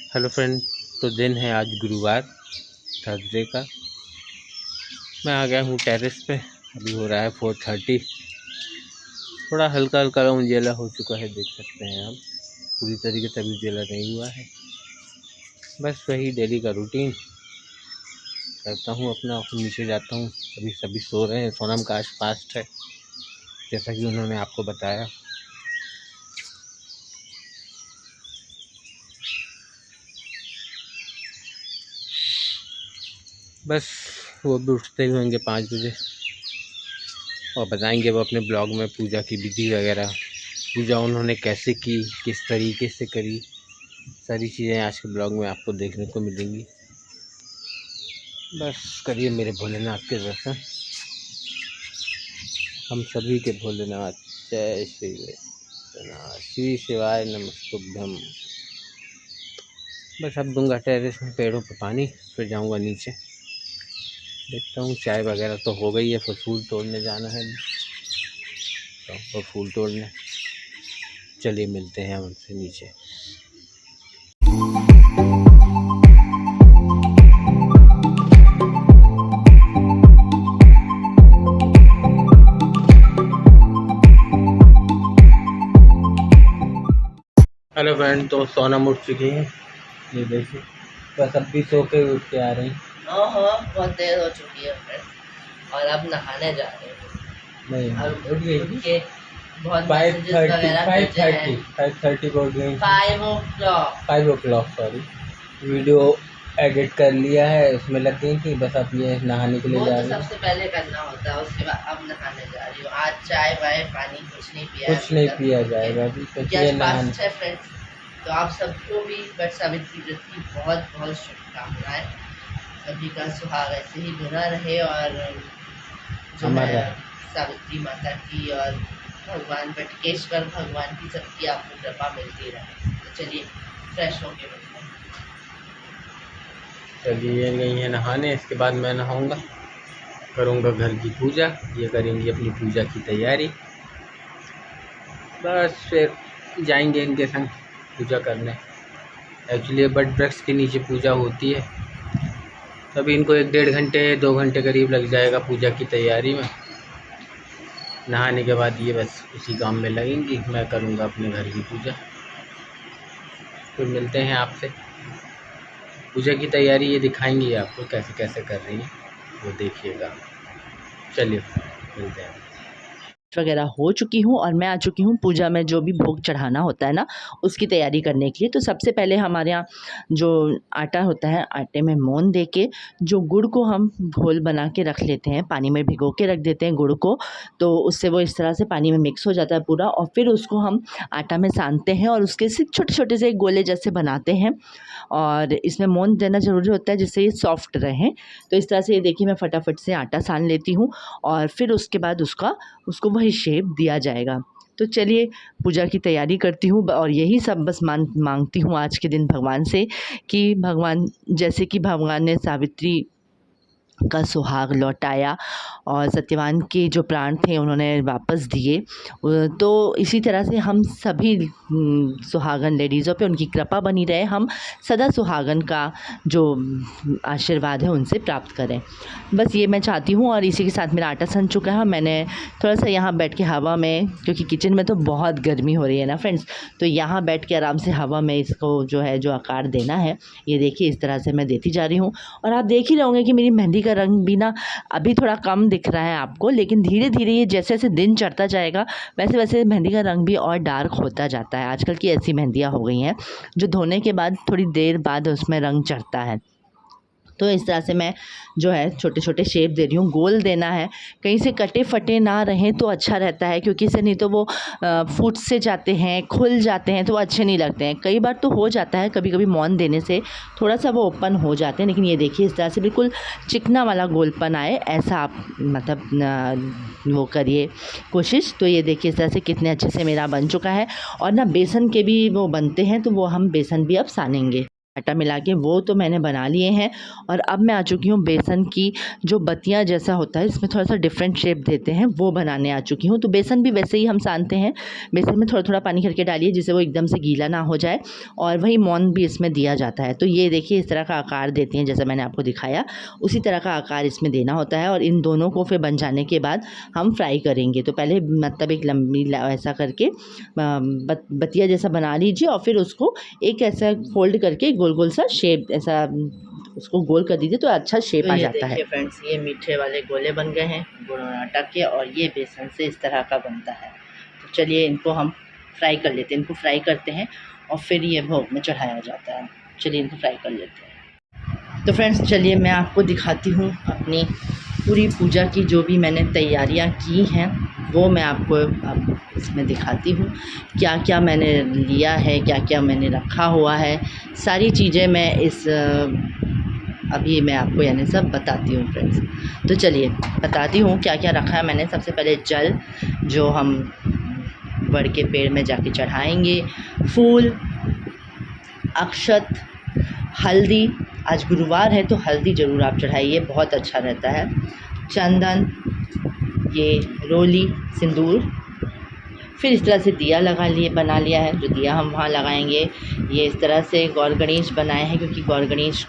Hello friend. तो दिन है आज गुरुवार, थर्सडे का। मैं आ गया हूँ टेरेस पे। अभी हो रहा है 4:30। थोड़ा हल्का हल्का उजाला हो चुका है, देख सकते हैं आप। पूरी तरीके से अभी उजाला नहीं हुआ है। बस वही डेली का रूटीन करता हूँ अपना, फिर नीचे जाता हूँ। अभी सभी सो रहे हैं, सोनम का आज फास्ट है जैसा कि उन्होंने आपको बताया। बस वो भी उठते ही होंगे 5 बजे और बताएंगे वो अपने ब्लॉग में पूजा की विधि वगैरह। पूजा उन्होंने कैसे की, किस तरीके से करी, सारी चीज़ें आज के ब्लॉग में आपको देखने को मिलेंगी। बस करिए मेरे भोलेनाथ के दर्शन, हम सभी के भोलेनाथ। जय श्री वैद्यनाथ, श्री शिवाय नमस्तुभ्यम। बस अब दूंगा टेरेस में पेड़ों पे पानी, फिर जाऊंगा नीचे। देखता हूँ, चाय वगैरह तो हो गई है, फिर फूल तोड़ने जाना है। तो फूल तोड़ने चलिए, मिलते हैं उनसे नीचे। हेलो फ्रेंड, तो सोनम उठ चुकी है, ये देखिए। बस अब भी सो के उठ के आ रही। बहुत देर हो चुकी है फ्रेंड, और अब नहाने जा रहे हैं। नहीं, उठ गई बहुत 5:30 को उठ गई। 5 o'clock सॉरी। वीडियो एडिट कर लिया है, उसमें लग गई थी। बस अब ये नहाने के लिए जा रही है। सबसे पहले करना होता है, उसके बाद अब नहाने जा रही हूँ। आज चाय वाय पानी कुछ नहीं पिया जाएगा अभी, तो नहाने फ्रेंड्स। तो आप सबको भी बट सावित्री व्रत की बहुत बहुत शुभकामनाएं। सभी का सुहाग ऐसे ही बना रहे, और जो है सावित्री माता की और भगवान बटकेश्वर भगवान की सबकी आपको कृपा मिलती रहे। तो चलिए फ्रेश होके मिलते हैं। चलिए, ये गई है नहाने, इसके बाद मैं नहाऊंगा, करूंगा घर की पूजा। ये करेंगी अपनी पूजा की तैयारी। बस फिर जाएंगे इनके संग पूजा करने। एक्चुअली बट वृक्ष के नीचे पूजा होती है, तभी इनको 1-1.5 घंटे 2 घंटे करीब लग जाएगा पूजा की तैयारी में। नहाने के बाद ये बस उसी काम में लगेंगी, मैं करूँगा अपने घर की पूजा। फिर मिलते हैं आपसे। पूजा की तैयारी ये दिखाएंगी आपको कैसे कैसे कर रही हैं, वो देखिएगा। चलिए मिलते हैं। वगैरह हो चुकी हूँ और मैं आ चुकी हूँ पूजा में जो भी भोग चढ़ाना होता है ना, उसकी तैयारी करने के लिए। तो सबसे पहले हमारे यहाँ जो आटा होता है, आटे में मोन दे के जो गुड़ को हम घोल बना के रख लेते हैं, पानी में भिगो के रख देते हैं गुड़ को। तो उससे वो इस तरह से पानी में मिक्स हो जाता है पूरा, और फिर उसको हम आटा में सानते हैं और उसके सिर्फ छोटे छोटे से गोले जैसे बनाते हैं। और इसमें मोन देना ज़रूरी होता है जिससे ये सॉफ्ट रहें। तो इस तरह से ये देखिए, मैं फटाफट से आटा सान लेती हूँ और फिर उसके बाद उसको वही शेप दिया जाएगा। तो चलिए पूजा की तैयारी करती हूँ, और यही सब बस मांगती हूँ आज के दिन भगवान से कि भगवान, जैसे कि भगवान ने सावित्री का सुहाग लौटाया और सत्यवान के जो प्राण थे उन्होंने वापस दिए, तो इसी तरह से हम सभी सुहागन लेडीज़ों पे उनकी कृपा बनी रहे, हम सदा सुहागन का जो आशीर्वाद है उनसे प्राप्त करें। बस ये मैं चाहती हूँ। और इसी के साथ मेरा आटा सन चुका है। मैंने थोड़ा सा यहाँ बैठ के हवा में, क्योंकि किचन में तो बहुत गर्मी हो रही है ना फ्रेंड्स, तो यहाँ बैठ के आराम से हवा में इसको जो है जो आकार देना है, ये देखिए इस तरह से मैं देती जा रही हूँ। और आप देख ही रहे होंगे कि मेरी मेहंदी का रंग भी ना अभी थोड़ा कम दिख रहा है आपको, लेकिन धीरे धीरे ये जैसे जैसे दिन चढ़ता जाएगा वैसे वैसे मेहंदी का रंग भी और डार्क होता जाता है। आजकल की ऐसी मेहंदियाँ हो गई हैं जो धोने के बाद थोड़ी देर बाद उसमें रंग चढ़ता है। तो इस तरह से मैं जो है छोटे छोटे शेप दे रही हूँ। गोल देना है, कहीं से कटे फटे ना रहें तो अच्छा रहता है, क्योंकि इससे नहीं तो वो फूट से जाते हैं, खुल जाते हैं, तो वो अच्छे नहीं लगते हैं। कई बार तो हो जाता है, कभी कभी मौन देने से थोड़ा सा वो ओपन हो जाते हैं, लेकिन ये देखिए इस तरह से बिल्कुल चिकना वाला गोलपन आए, ऐसा आप मतलब वो करिए कोशिश। तो ये देखिए इस तरह से कितने अच्छे से मेरा बन चुका है। और ना बेसन के भी वो बनते हैं, तो वो हम बेसन भी अब सानेंगे। आटा मिला के वो तो मैंने बना लिए हैं। और अब मैं आ चुकी हूँ बेसन की जो बत्तियाँ जैसा होता है, इसमें थोड़ा सा डिफरेंट शेप देते हैं, वो बनाने आ चुकी हूँ। तो बेसन भी वैसे ही हम सानते हैं, बेसन में थोड़ा थोड़ा पानी करके डालिए जिससे वो एकदम से गीला ना हो जाए, और वही मौन भी इसमें दिया जाता है। तो ये देखिए इस तरह का आकार देती हैं, जैसा मैंने आपको दिखाया उसी तरह का आकार इसमें देना होता है। और इन दोनों को फिर बन जाने के बाद हम फ्राई करेंगे। तो पहले मतलब एक लंबी ऐसा करके बत्तियाँ जैसा बना लीजिए, और फिर उसको एक ऐसा फोल्ड करके गोल गोल सा शेप ऐसा उसको गोल कर दीजिए तो अच्छा शेप आ जाता है। फ्रेंड्स, ये मीठे वाले गोले बन गए हैं गुड़ और आटा के, और ये बेसन से इस तरह का बनता है। तो चलिए इनको हम फ्राई कर लेते हैं, इनको फ्राई करते हैं और फिर ये भोग में चढ़ाया जाता है। चलिए इनको फ्राई कर लेते हैं। तो फ्रेंड्स चलिए मैं आपको दिखाती हूँ अपनी पूरी पूजा की जो भी मैंने तैयारियाँ की हैं, वो मैं आपको अब इसमें दिखाती हूँ। क्या क्या मैंने लिया है, क्या क्या मैंने रखा हुआ है, सारी चीज़ें मैं इस अभी मैं आपको यानी सब बताती हूँ फ्रेंड्स। तो चलिए बताती हूँ क्या क्या रखा है मैंने। सबसे पहले जल जो हम बड़ के पेड़ में जाके चढ़ाएंगे, फूल, अक्षत, हल्दी, आज गुरुवार है तो हल्दी ज़रूर आप चढ़ाइए, बहुत अच्छा रहता है, चंदन, ये रोली, सिंदूर, फिर इस तरह से दिया बना लिया है, जो दिया हम वहाँ लगाएंगे। ये इस तरह से गौर गणेश बनाए हैं, क्योंकि गौर गणेश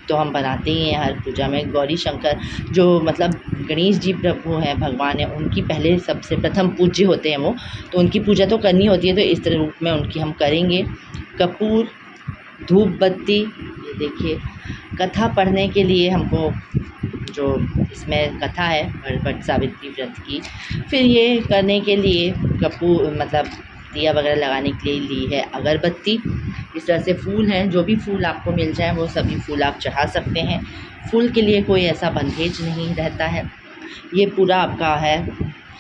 तो हम बनाते ही हैं हर पूजा में। गौरी शंकर जो मतलब गणेश जी प्रभु हैं, भगवान हैं, उनकी पहले सबसे प्रथम पूज्य होते हैं वो, तो उनकी पूजा तो करनी होती है, तो इस तरह रूप में उनकी हम करेंगे। कपूर, धूप बत्ती, ये देखिए कथा पढ़ने के लिए हमको जो इसमें कथा है वट सावित्री व्रत की, फिर ये करने के लिए कपूर मतलब दिया वगैरह लगाने के लिए ली है अगरबत्ती। इस तरह से फूल हैं, जो भी फूल आपको मिल जाए वो सभी फूल आप चढ़ा सकते हैं, फूल के लिए कोई ऐसा बंधेज नहीं रहता है। ये पूरा आपका है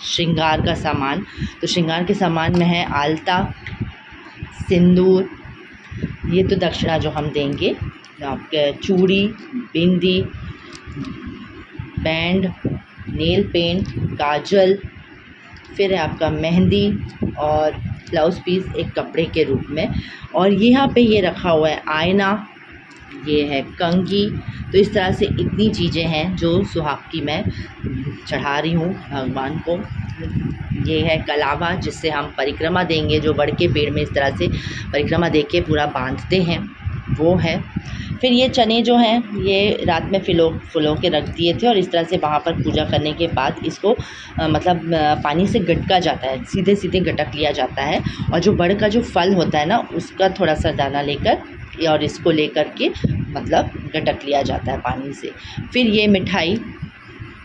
श्रृंगार का सामान। तो श्रृंगार के सामान में है आलता, सिंदूर, ये तो दक्षिणा जो हम देंगे, आपके चूड़ी, बिंदी, बैंड, नेल पेंट, काजल, फिर है आपका मेहंदी और ब्लाउज़ पीस एक कपड़े के रूप में। और यहाँ पे ये रखा हुआ है आईना, ये है कंघी। तो इस तरह से इतनी चीज़ें हैं जो सुहाग की मैं चढ़ा रही हूँ भगवान को। ये है कलावा जिससे हम परिक्रमा देंगे, जो बड़ के पेड़ में इस तरह से परिक्रमा दे के पूरा बांधते हैं, वो है। फिर ये चने जो हैं ये रात में फुलो के रख दिए थे, और इस तरह से वहाँ पर पूजा करने के बाद इसको मतलब पानी से गटका जाता है, सीधे सीधे गटक लिया जाता है। और जो बड़ का जो फल होता है ना, उसका थोड़ा सा दाना लेकर और इसको लेकर के मतलब गटक लिया जाता है पानी से। फिर ये मिठाई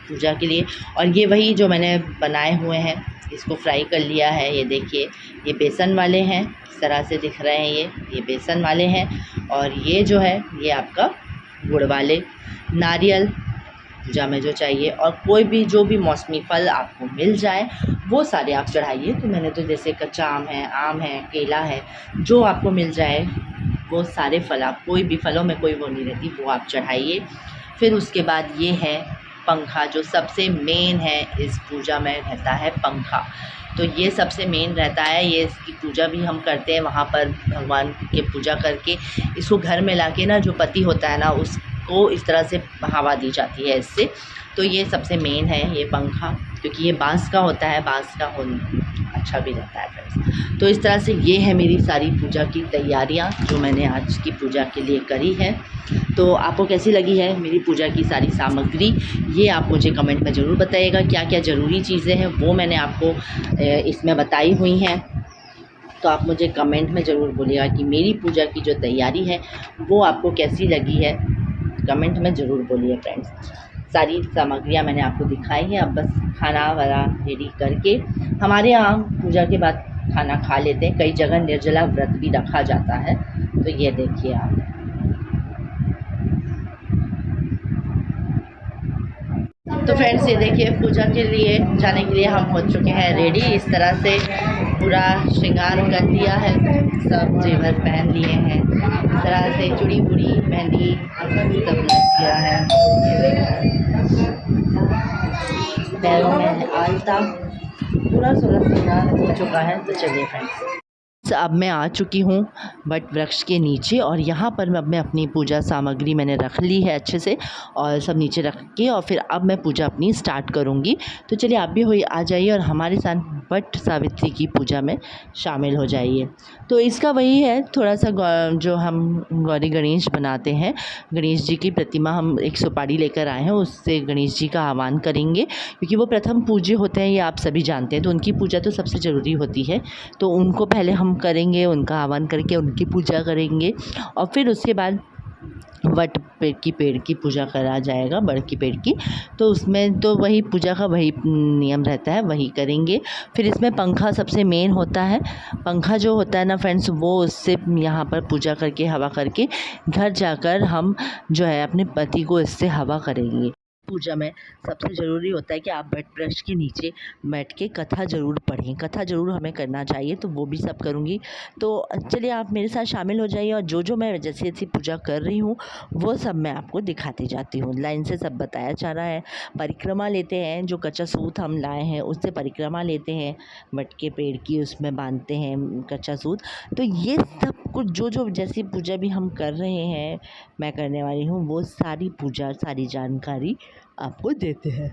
पूजा के लिए, और ये वही जो मैंने बनाए हुए हैं, इसको फ्राई कर लिया है। ये देखिए ये बेसन वाले हैं, इस तरह से दिख रहे हैं, ये बेसन वाले हैं। और ये जो है ये आपका गुड़ वाले। नारियल पूजा में जो चाहिए, और कोई भी जो भी मौसमी फल आपको मिल जाए वो सारे आप चढ़ाइए। तो मैंने तो जैसे कच्चा आम है, केला है, जो आपको मिल जाए वो सारे फल आप, कोई भी फलों में कोई वो नहीं रहती, वो आप चढ़ाइए। फिर उसके बाद ये है पंखा, जो सबसे मेन है इस पूजा में रहता है पंखा। तो ये सबसे मेन रहता है, ये इसकी पूजा भी हम करते हैं वहाँ पर भगवान की पूजा करके। इसको घर में लाके ना जो पति होता है ना, उसको इस तरह से हवा दी जाती है इससे। तो ये सबसे मेन है ये पंखा, क्योंकि ये बांस का होता है, बांस का अच्छा भी रहता है फ्रेंड्स। तो इस तरह से ये है मेरी सारी पूजा की तैयारियाँ जो मैंने आज की पूजा के लिए करी है। तो आपको कैसी लगी है मेरी पूजा की सारी सामग्री, ये आप मुझे कमेंट में ज़रूर बताइएगा। क्या क्या ज़रूरी चीज़ें हैं वो मैंने आपको इसमें बताई हुई हैं। तो आप मुझे कमेंट में ज़रूर बोलिएगा कि मेरी पूजा की जो तैयारी है वो आपको कैसी लगी है, कमेंट में ज़रूर बोलिए फ्रेंड्स। सारी सामग्रियाँ मैंने आपको दिखाई हैं। अब बस खाना वाला रेडी करके हमारे यहाँ पूजा के बाद खाना खा लेते हैं। कई जगह निर्जला व्रत भी रखा जाता है। तो ये देखिए आप, तो फ्रेंड्स ये देखिए पूजा के लिए जाने के लिए हम हो चुके हैं रेडी। इस तरह से पूरा श्रृंगार कर लिया है, सब जेवर पहन लिए हैं, इस तरह से चूड़ी बूड़ी मेहंदी सब लग गया है, पैरों में आलता, पूरा सूरज श्रृंगार हो चुका है। तो चलिए फ्रेंड्स अब मैं आ चुकी हूँ वट वृक्ष के नीचे और यहाँ पर अब मैं अपनी पूजा सामग्री मैंने रख ली है अच्छे से और सब नीचे रख के और फिर अब मैं पूजा अपनी स्टार्ट करूँगी। तो चलिए आप भी हुई आ जाइए और हमारे साथ वट सावित्री की पूजा में शामिल हो जाइए। तो इसका वही है थोड़ा सा जो हम गौरी गणेश बनाते हैं, गणेश जी की प्रतिमा हम एक सुपारी लेकर आए हैं, उससे गणेश जी का आह्वान करेंगे क्योंकि वो प्रथम पूज्य होते हैं, ये आप सभी जानते हैं। तो उनकी पूजा तो सबसे ज़रूरी होती है, तो उनको पहले हम करेंगे, उनका आह्वान करके उनकी पूजा करेंगे और फिर उसके बाद वट पेड़ की पूजा करा जाएगा, बड़ की पेड़ की। तो उसमें तो वही पूजा का वही नियम रहता है, वही करेंगे। फिर इसमें पंखा सबसे मेन होता है। पंखा जो होता है ना फ्रेंड्स, वो उससे यहाँ पर पूजा करके हवा करके घर जाकर हम जो है अपने पति को इससे हवा करेंगे। पूजा में सबसे ज़रूरी होता है कि आप वट वृक्ष के नीचे बैठ के कथा ज़रूर पढ़ें, कथा ज़रूर हमें करना चाहिए, तो वो भी सब करूँगी। तो चलिए आप मेरे साथ शामिल हो जाइए और जो मैं जैसी जैसी पूजा कर रही हूँ वो सब मैं आपको दिखाती जाती हूँ। लाइन से सब बताया जा रहा है। परिक्रमा लेते हैं, जो कच्चा सूत हम लाए हैं उससे परिक्रमा लेते हैं, वट के पेड़ की उसमें बांधते हैं कच्चा सूत। तो ये सब कुछ जो जैसी पूजा भी हम कर रहे हैं, मैं करने वाली हूँ, वो सारी पूजा सारी जानकारी आपको देते हैं।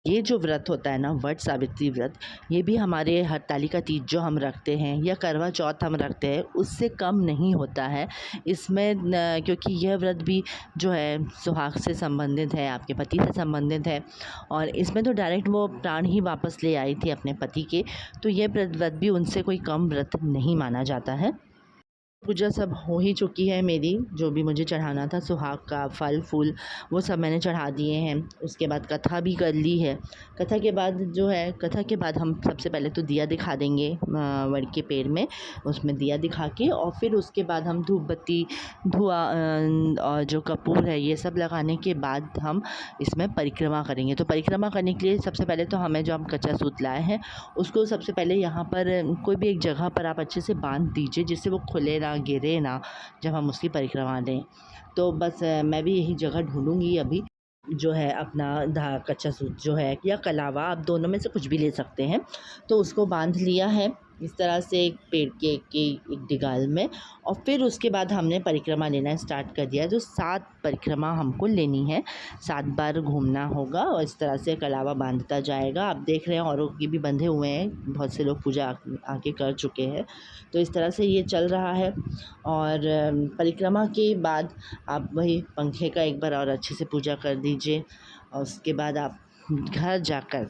ये जो व्रत होता है ना, वट सावित्री व्रत, ये भी हमारे हरतालिका तीज जो हम रखते हैं या करवा चौथ हम रखते हैं उससे कम नहीं होता है इसमें, क्योंकि यह व्रत भी जो है सुहाग से संबंधित है, आपके पति से संबंधित है और इसमें तो डायरेक्ट वो प्राण ही वापस ले आई थी अपने पति के। तो ये व्रत भी उनसे कोई कम व्रत नहीं माना जाता है। पूजा सब हो ही चुकी है मेरी, जो भी मुझे चढ़ाना था सुहाग का फल फूल वो सब मैंने चढ़ा दिए हैं। उसके बाद कथा भी कर ली है। कथा के बाद जो है, कथा के बाद हम सबसे पहले तो दिया दिखा देंगे वड़ के पेड़ में, उसमें दिया दिखा के और फिर उसके बाद हम धूप बत्ती धुआं और जो कपूर है ये सब लगाने के बाद हम इसमें परिक्रमा करेंगे। तो परिक्रमा करने के लिए सबसे पहले तो हमें जो हम कच्चा सूत लाए हैं उसको सबसे पहले यहाँ पर कोई भी एक जगह पर आप अच्छे से बांध दीजिए जिससे वो खुले ना, गिरे ना जब हम उसकी परिक्रमा दें। तो बस मैं भी यही जगह ढूंढूंगी अभी, जो है अपना कच्चा सूत जो है या कलावा, आप दोनों में से कुछ भी ले सकते हैं। तो उसको बांध लिया है इस तरह से एक पेड़ के एक डिगाल में और फिर उसके बाद हमने परिक्रमा लेना स्टार्ट कर दिया। तो 7 परिक्रमा हमको लेनी है, 7 बार घूमना होगा और इस तरह से कलावा बांधता जाएगा। आप देख रहे हैं औरों के भी बंधे हुए हैं, बहुत से लोग पूजा आके कर चुके हैं। तो इस तरह से ये चल रहा है और परिक्रमा के बाद आप वही पंखे का एक बार और अच्छे से पूजा कर दीजिए और उसके बाद आप घर जाकर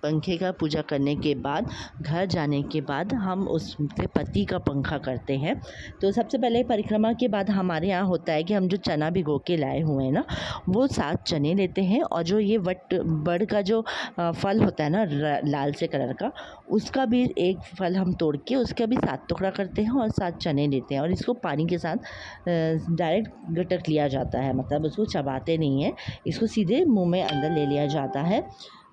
पंखे का पूजा करने के बाद घर जाने के बाद हम उसके पति का पंखा करते हैं। तो सबसे पहले परिक्रमा के बाद हमारे यहाँ होता है कि हम जो चना भिगो के लाए हुए हैं ना, वो 7 चने लेते हैं और जो ये बड़ का जो फल होता है ना लाल से कलर का, उसका भी एक फल हम तोड़ के उसका भी 7 टुकड़ा करते हैं और 7 चने लेते हैं और इसको पानी के साथ डायरेक्ट गटक लिया जाता है, मतलब उसको चबाते नहीं हैं, इसको सीधे मुंह में अंदर ले लिया जाता है।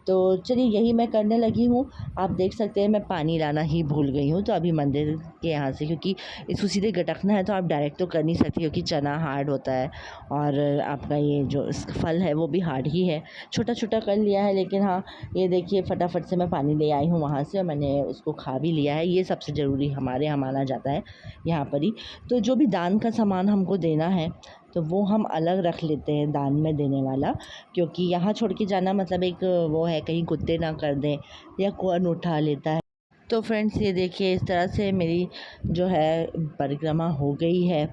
तो चलिए यही मैं करने लगी हूँ। आप देख सकते हैं मैं पानी लाना ही भूल गई हूँ, तो अभी मंदिर के यहाँ से, क्योंकि इसको सीधे गटकना है तो आप डायरेक्ट तो कर नहीं सकते क्योंकि चना हार्ड होता है और आपका ये जो फल है वो भी हार्ड ही है। छोटा छोटा कर लिया है, लेकिन हाँ ये देखिए फटाफट से मैं पानी ले आई हूँ वहाँ से और मैंने उसको खा भी लिया है। ये सबसे ज़रूरी हमारे यहाँ माना जाता है यहाँ पर ही। तो जो भी दान का सामान हमको देना है तो वो हम अलग रख लेते हैं दान में देने वाला, क्योंकि यहाँ छोड़ के जाना मतलब एक वो है कहीं कुत्ते ना कर दें या कौन उठा लेता है। तो फ्रेंड्स ये देखिए इस तरह से मेरी जो है परिक्रमा हो गई है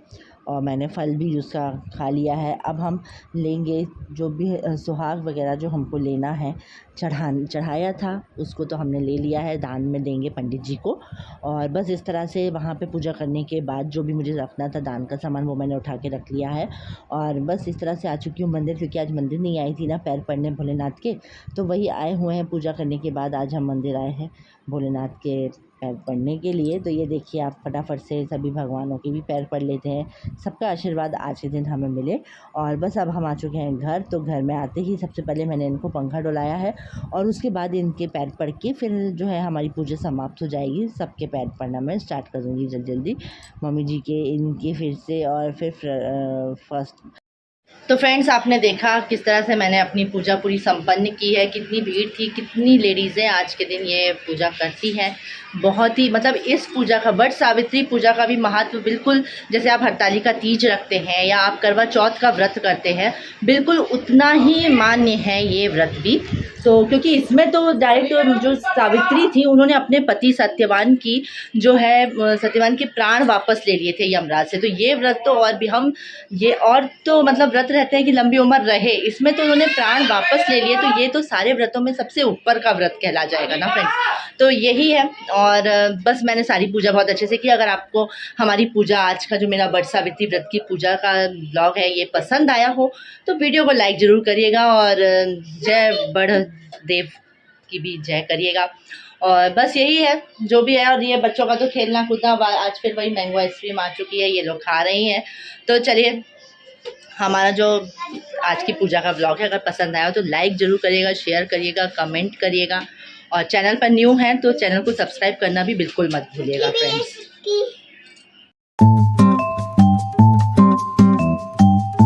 और मैंने फल भी उसका खा लिया है। अब हम लेंगे जो भी सुहाग वगैरह जो हमको लेना है, चढ़ाया था उसको तो हमने ले लिया है, दान में देंगे पंडित जी को। और बस इस तरह से वहाँ पे पूजा करने के बाद जो भी मुझे रखना था दान का सामान वो मैंने उठा के रख लिया है और बस इस तरह से आ चुकी हूँ मंदिर, क्योंकि आज मंदिर नहीं आई थी ना पैर पड़ने भोलेनाथ के, तो वही आए हुए हैं पूजा करने के बाद। आज हम मंदिर आए हैं भोलेनाथ के पैर पड़ने के लिए। तो ये देखिए आप फटाफट से सभी भगवानों के भी पैर पड़ लेते हैं, सबका आशीर्वाद आज के दिन हमें मिले। और बस अब हम आ चुके हैं घर। तो घर में आते ही सबसे पहले मैंने इनको पंखा डुलाया है और उसके बाद इनके पैर पड़ के फिर जो है हमारी पूजा समाप्त हो जाएगी। सबके पैर पड़ना मैं स्टार्ट कर दूँगी जल्दी जल्दी, मम्मी जी के, इनके फिर से और फिर फर्स्ट। तो फ्रेंड्स आपने देखा किस तरह से मैंने अपनी पूजा पूरी संपन्न की है। कितनी भीड़ थी, कितनी लेडीज़ें आज के दिन ये पूजा करती हैं। बहुत ही मतलब इस पूजा का, वट सावित्री पूजा का भी महत्व बिल्कुल जैसे आप हरतालिका तीज रखते हैं या आप करवा चौथ का व्रत करते हैं, बिल्कुल उतना ही मान्य है ये व्रत भी। तो क्योंकि इसमें तो डायरेक्ट जो सावित्री थी उन्होंने अपने पति सत्यवान की जो है सत्यवान के प्राण वापस ले लिए थे यमराज से। तो ये व्रत तो और भी हम ये और तो मतलब व्रत रहते हैं कि लंबी उम्र रहे, इसमें तो उन्होंने प्राण वापस ले लिए, तो ये तो सारे व्रतों में सबसे ऊपर का व्रत कहला जाएगा ना फ्रेंड्स। तो यही है। और बस मैंने सारी पूजा बहुत अच्छे से की। अगर आपको हमारी पूजा आज का जो मेरा वट सावित्री व्रत की पूजा का ब्लॉग है ये पसंद आया हो तो वीडियो को लाइक ज़रूर करिएगा और जय बड़ देव की भी जय करिएगा। और बस यही है जो भी है। और ये बच्चों का तो खेलना कूदना, आज फिर वही मैंगो आइसक्रीम आ चुकी है, ये लोग खा रही हैं। तो चलिए हमारा जो आज की पूजा का ब्लॉग है अगर पसंद आया हो तो लाइक ज़रूर करिएगा, शेयर करिएगा, कमेंट करिएगा और चैनल पर न्यू हैं तो चैनल को सब्सक्राइब करना भी बिल्कुल मत भूलिएगा फ्रेंड्स।